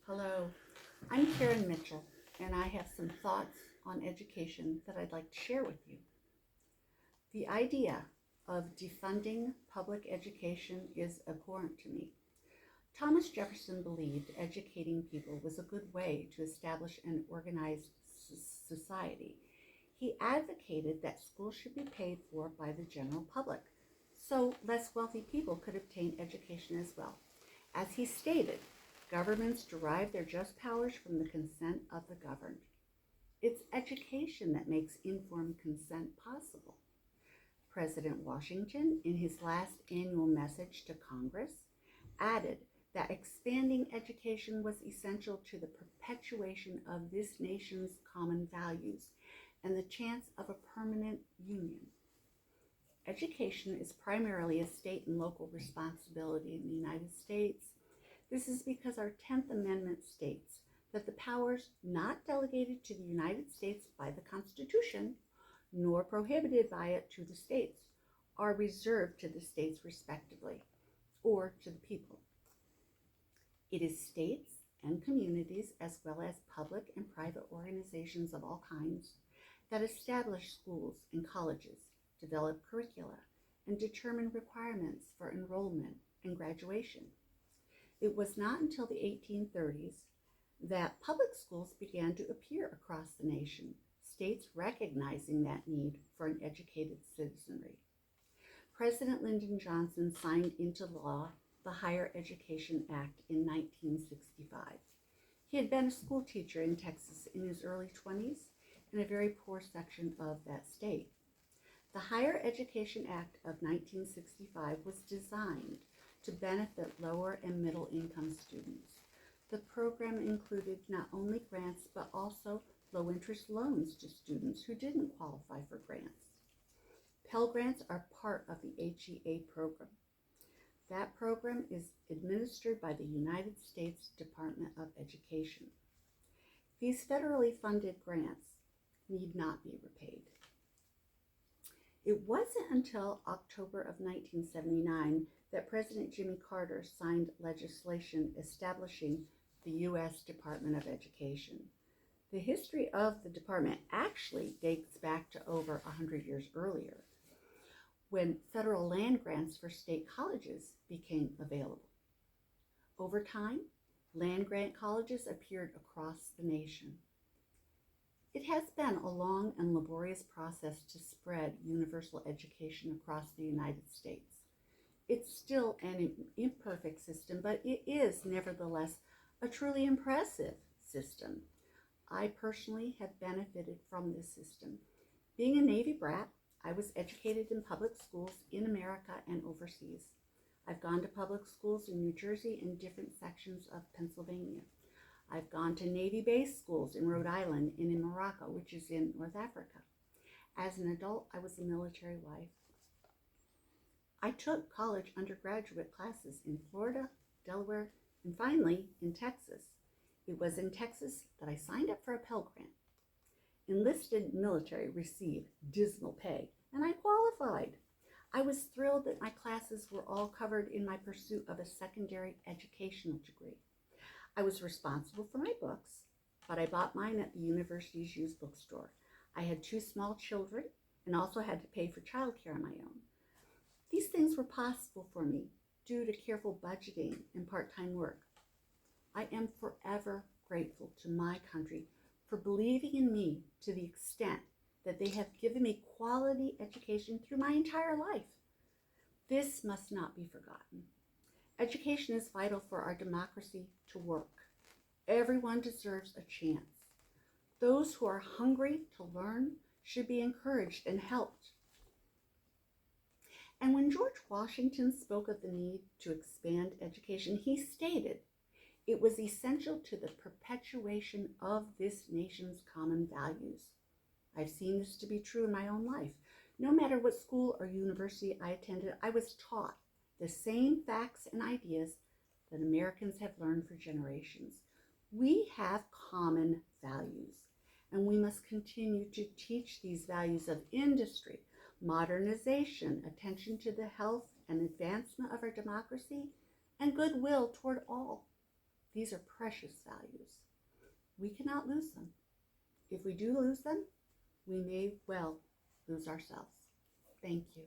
Hello, I'm Karen Mitchell, and I have some thoughts on education that I'd like to share with you. The idea of defunding public education is abhorrent to me. Thomas Jefferson believed educating people was a good way to establish an organized society. He advocated that schools should be paid for by the general public, so less wealthy people could obtain education as well. As he stated, governments derive their just powers from the consent of the governed. It's education that makes informed consent possible. President Washington, in his last annual message to Congress, added that expanding education was essential to the perpetuation of this nation's common values and the chance of a permanent union. Education is primarily a state and local responsibility in the United States. This is because our 10th Amendment states that the powers not delegated to the United States by the Constitution, nor prohibited by it to the states, are reserved to the states respectively, or to the people. It is states and communities, as well as public and private organizations of all kinds, that establish schools and colleges, develop curricula, and determine requirements for enrollment and graduation. It was not until the 1830s that public schools began to appear across the nation, states recognizing that need for an educated citizenry. President Lyndon Johnson signed into law the Higher Education Act in 1965. He had been a school teacher in Texas in his early 20s in a very poor section of that state. The Higher Education Act of 1965 was designed to benefit lower and middle income students. The program included not only grants but also low interest loans to students who didn't qualify for grants. Pell Grants are part of the HEA program. That program is administered by the United States Department of Education. These federally funded grants need not be repaid. It wasn't until October of 1979 that President Jimmy Carter signed legislation establishing the U.S. Department of Education. The history of the department actually dates back to over 100 years earlier, when federal land grants for state colleges became available. Over time, land grant colleges appeared across the nation. It has been a long and laborious process to spread universal education across the United States. It's still an imperfect system, but it is nevertheless a truly impressive system. I personally have benefited from this system. Being a Navy brat, I was educated in public schools in America and overseas. I've gone to public schools in New Jersey and different sections of Pennsylvania. I've gone to Navy-based schools in Rhode Island and in Morocco, which is in North Africa. As an adult, I was a military wife. I took college undergraduate classes in Florida, Delaware, and finally in Texas. It was in Texas that I signed up for a Pell Grant. Enlisted military receive dismal pay, and I qualified. I was thrilled that my classes were all covered in my pursuit of a secondary educational degree. I was responsible for my books, but I bought mine at the university's used bookstore. I had 2 small children and also had to pay for childcare on my own. These things were possible for me due to careful budgeting and part-time work. I am forever grateful to my country for believing in me to the extent that they have given me quality education through my entire life. This must not be forgotten. Education is vital for our democracy to work. Everyone deserves a chance. Those who are hungry to learn should be encouraged and helped. And when George Washington spoke of the need to expand education, he stated it was essential to the perpetuation of this nation's common values. I've seen this to be true in my own life. No matter what school or university I attended, I was taught the same facts and ideas that Americans have learned for generations. We have common values, and we must continue to teach these values of industry, modernization, attention to the health and advancement of our democracy, and goodwill toward all. These are precious values. We cannot lose them. If we do lose them, we may well lose ourselves. Thank you.